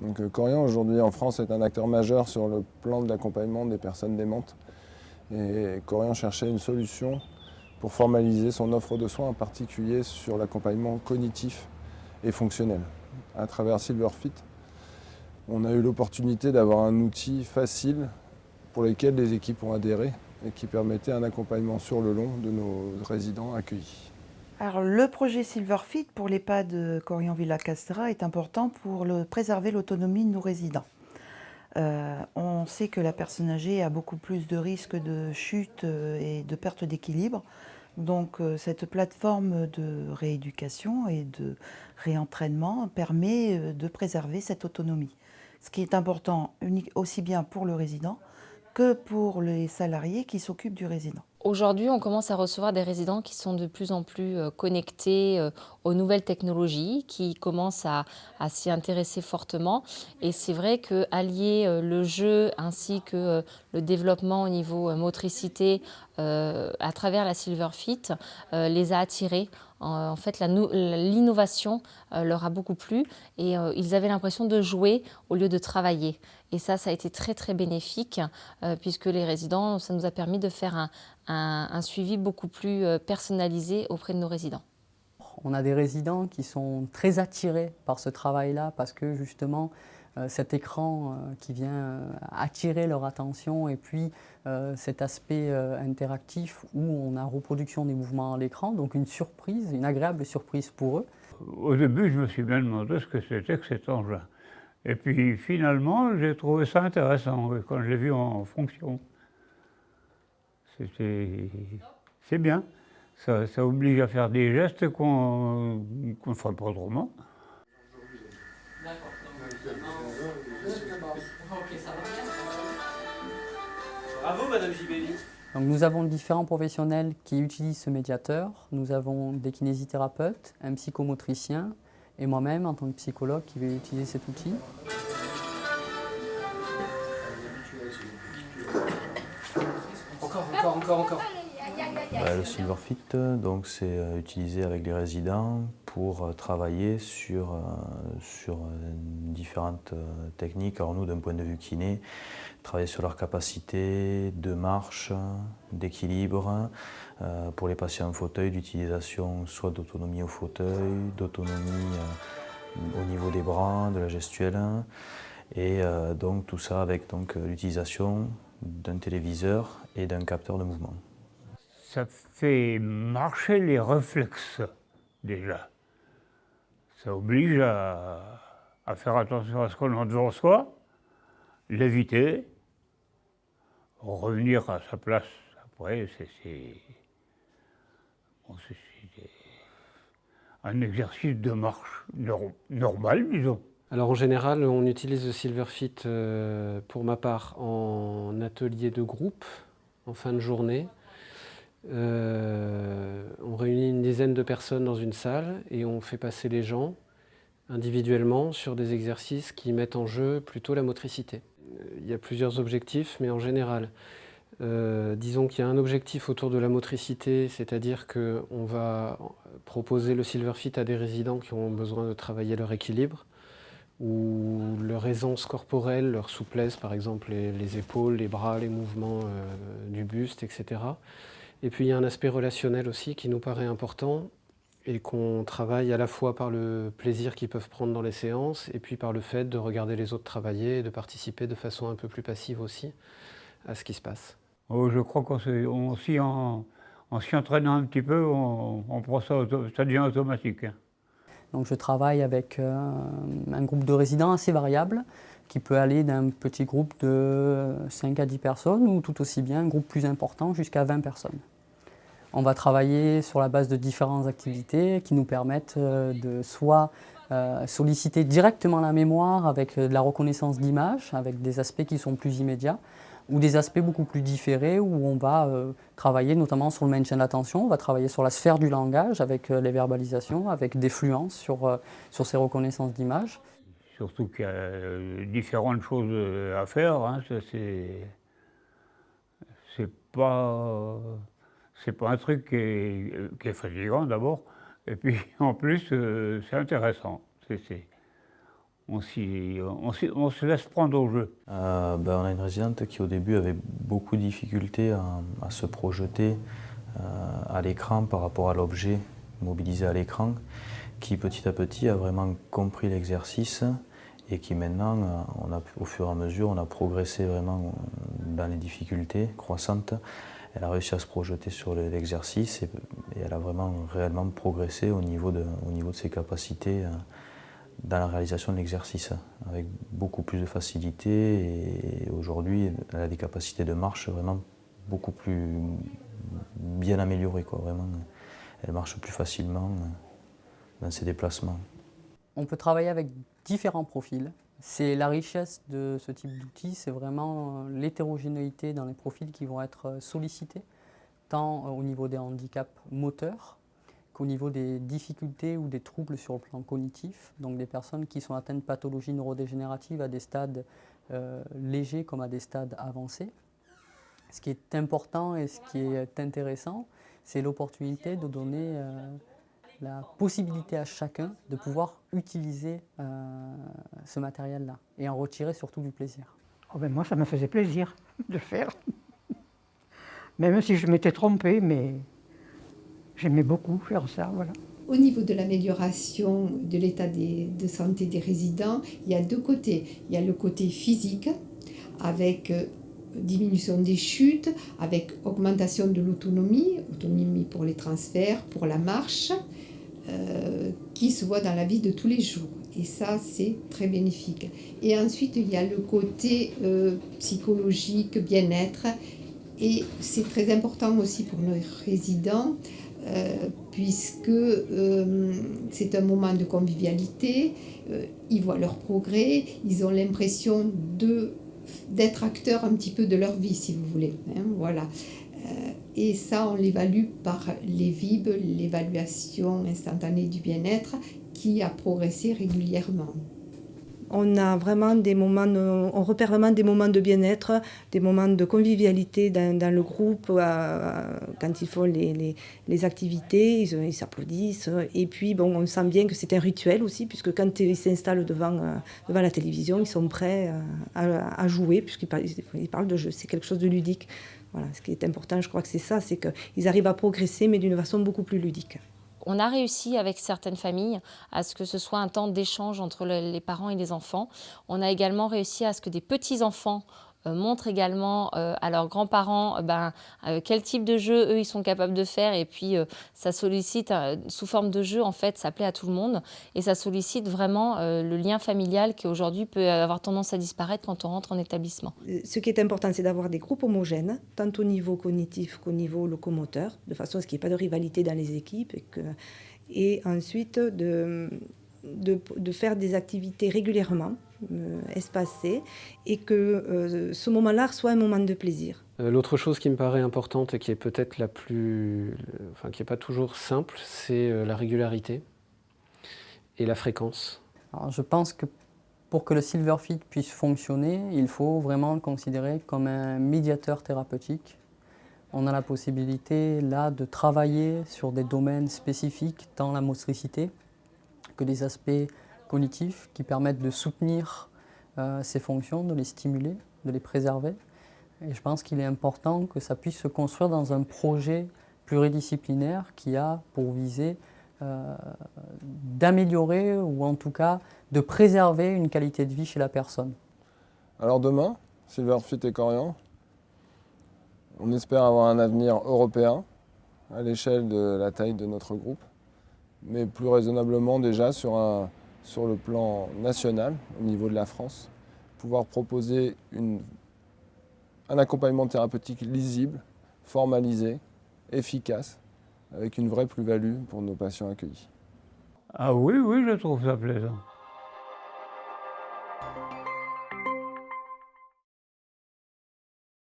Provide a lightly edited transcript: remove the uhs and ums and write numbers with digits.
Donc Corian aujourd'hui en France est un acteur majeur sur le plan de l'accompagnement des personnes démentes. Et Corian cherchait une solution pour formaliser son offre de soins, en particulier sur l'accompagnement cognitif et fonctionnel. À travers Silverfit, on a eu l'opportunité d'avoir un outil facile pour lequel les équipes ont adhéré et qui permettait un accompagnement sur le long de nos résidents accueillis. Alors, le projet Silverfit pour l'EHPAD Corian Villa Castra est important pour préserver l'autonomie de nos résidents. On sait que la personne âgée a beaucoup plus de risques de chute et de perte d'équilibre. Donc cette plateforme de rééducation et de réentraînement permet de préserver cette autonomie. Ce qui est important aussi bien pour le résident que pour les salariés qui s'occupent du résident. Aujourd'hui, on commence à recevoir des résidents qui sont de plus en plus connectés aux nouvelles technologies, qui commencent à s'y intéresser fortement. Et c'est vrai qu'allier le jeu ainsi que le développement au niveau motricité à travers la Silverfit les a attirés. En fait, l'innovation leur a beaucoup plu et ils avaient l'impression de jouer au lieu de travailler. Et ça a été très très bénéfique puisque les résidents, ça nous a permis de faire un suivi beaucoup plus personnalisé auprès de nos résidents. On a des résidents qui sont très attirés par ce travail-là parce que justement cet écran qui vient attirer leur attention et puis cet aspect interactif où on a reproduction des mouvements à l'écran, donc une surprise, une agréable surprise pour eux. Au début, je me suis bien demandé ce que c'était que cet engin. Et puis finalement, j'ai trouvé ça intéressant quand je l'ai vu en fonction. C'est bien. Ça oblige à faire des gestes qu'on ne ferait pas autrement. Bravo, Madame Gibelli. Donc nous avons différents professionnels qui utilisent ce médiateur. Nous avons des kinésithérapeutes, un psychomotricien et moi-même en tant que psychologue qui vais utiliser cet outil. Encore. Le Silverfit, donc, c'est utilisé avec les résidents pour travailler sur différentes techniques. Alors nous, d'un point de vue kiné, travailler sur leur capacité de marche, d'équilibre, pour les patients en fauteuil, d'utilisation soit d'autonomie au fauteuil, d'autonomie au niveau des bras, de la gestuelle, et donc tout ça avec l'utilisation d'un téléviseur et d'un capteur de mouvement. Ça fait marcher les réflexes, déjà. Ça oblige à faire attention à ce qu'on a devant soi, l'éviter, revenir à sa place. Après, c'est un exercice de marche normal, disons. Alors en général, on utilise le Silverfit pour ma part en atelier de groupe, en fin de journée. On réunit une dizaine de personnes dans une salle et on fait passer les gens individuellement sur des exercices qui mettent en jeu plutôt la motricité. Il y a plusieurs objectifs, mais en général, disons qu'il y a un objectif autour de la motricité, c'est-à-dire qu'on va proposer le Silverfit à des résidents qui ont besoin de travailler leur équilibre ou leur aisance corporelle, leur souplesse, par exemple les épaules, les bras, les mouvements du buste, etc. Et puis il y a un aspect relationnel aussi qui nous paraît important et qu'on travaille à la fois par le plaisir qu'ils peuvent prendre dans les séances et puis par le fait de regarder les autres travailler et de participer de façon un peu plus passive aussi à ce qui se passe. Oh, je crois qu'en s'y entraînant un petit peu, on prend ça, ça devient automatique. Donc je travaille avec un groupe de résidents assez variable qui peut aller d'un petit groupe de 5 à 10 personnes ou tout aussi bien un groupe plus important jusqu'à 20 personnes. On va travailler sur la base de différentes activités qui nous permettent de soit solliciter directement la mémoire avec de la reconnaissance d'images, avec des aspects qui sont plus immédiats, ou des aspects beaucoup plus différés où on va travailler notamment sur le maintien de l'attention, on va travailler sur la sphère du langage avec les verbalisations, avec des fluences sur ces reconnaissances d'images. Surtout qu'il y a différentes choses à faire, hein. C'est pas un truc qui est fatigant d'abord, et puis en plus c'est intéressant. on se laisse prendre au jeu. On a une résidente qui au début avait beaucoup de difficultés à se projeter à l'écran par rapport à l'objet mobilisé à l'écran, qui petit à petit a vraiment compris l'exercice et qui maintenant, au fur et à mesure, on a progressé vraiment dans les difficultés croissantes. Elle a réussi à se projeter sur l'exercice et elle a vraiment réellement progressé au niveau de ses capacités dans la réalisation de l'exercice, avec beaucoup plus de facilité, et aujourd'hui elle a des capacités de marche vraiment beaucoup plus bien améliorées, quoi, vraiment. Elle marche plus facilement dans ses déplacements. On peut travailler avec différents profils. C'est la richesse de ce type d'outil, c'est vraiment l'hétérogénéité dans les profils qui vont être sollicités, tant au niveau des handicaps moteurs qu'au niveau des difficultés ou des troubles sur le plan cognitif, donc des personnes qui sont atteintes de pathologies neurodégénératives à des stades légers comme à des stades avancés. Ce qui est important et ce qui est intéressant, c'est l'opportunité de donner la possibilité à chacun de pouvoir utiliser ce matériel-là et en retirer surtout du plaisir. Oh ben moi, ça me faisait plaisir de le faire. Même si je m'étais trompée, mais j'aimais beaucoup faire ça, voilà. Au niveau de l'amélioration de l'état de santé des résidents, il y a deux côtés. Il y a le côté physique, avec diminution des chutes, avec augmentation de l'autonomie, autonomie pour les transferts, pour la marche, qui se voit dans la vie de tous les jours. Et ça, c'est très bénéfique. Et ensuite, il y a le côté psychologique, bien-être. Et c'est très important aussi pour nos résidents, puisque c'est un moment de convivialité. Ils voient leur progrès, ils ont l'impression d'être acteurs un petit peu de leur vie, si vous voulez. Voilà. Et ça, on l'évalue par l'EVIB, l'évaluation instantanée du bien-être, qui a progressé régulièrement. On a vraiment des moments, on repère vraiment des moments de bien-être, des moments de convivialité dans le groupe, quand ils font les activités, ils s'applaudissent. Et puis bon, on sent bien que c'est un rituel aussi, puisque quand ils s'installent devant la télévision, ils sont prêts à jouer, puisqu'ils parlent de jeu. C'est quelque chose de ludique. Voilà, ce qui est important, je crois que c'est ça, c'est qu'ils arrivent à progresser, mais d'une façon beaucoup plus ludique. On a réussi avec certaines familles à ce que ce soit un temps d'échange entre les parents et les enfants. On a également réussi à ce que des petits-enfants montrent également à leurs grands-parents quel type de jeu eux ils sont capables de faire, et puis ça sollicite sous forme de jeu, en fait ça plaît à tout le monde et ça sollicite vraiment le lien familial qui aujourd'hui peut avoir tendance à disparaître quand on rentre en établissement. Ce qui est important, c'est d'avoir des groupes homogènes, tant au niveau cognitif qu'au niveau locomoteur, de façon à ce qu'il n'y ait pas de rivalité dans les équipes, et ensuite de faire des activités régulièrement, espacées, et que ce moment-là soit un moment de plaisir. L'autre chose qui me paraît importante et qui est peut-être qui n'est pas toujours simple, c'est la régularité et la fréquence. Alors, je pense que pour que le Silverfit puisse fonctionner, il faut vraiment le considérer comme un médiateur thérapeutique. On a la possibilité là de travailler sur des domaines spécifiques, tant la motricité que des aspects cognitifs qui permettent de soutenir ces fonctions, de les stimuler, de les préserver. Et je pense qu'il est important que ça puisse se construire dans un projet pluridisciplinaire qui a pour visée d'améliorer ou en tout cas de préserver une qualité de vie chez la personne. Alors demain, Silverfit et Corian, on espère avoir un avenir européen à l'échelle de la taille de notre groupe, mais plus raisonnablement déjà sur le plan national, au niveau de la France, pouvoir proposer un accompagnement thérapeutique lisible, formalisé, efficace, avec une vraie plus-value pour nos patients accueillis. Ah oui, je trouve ça plaisant.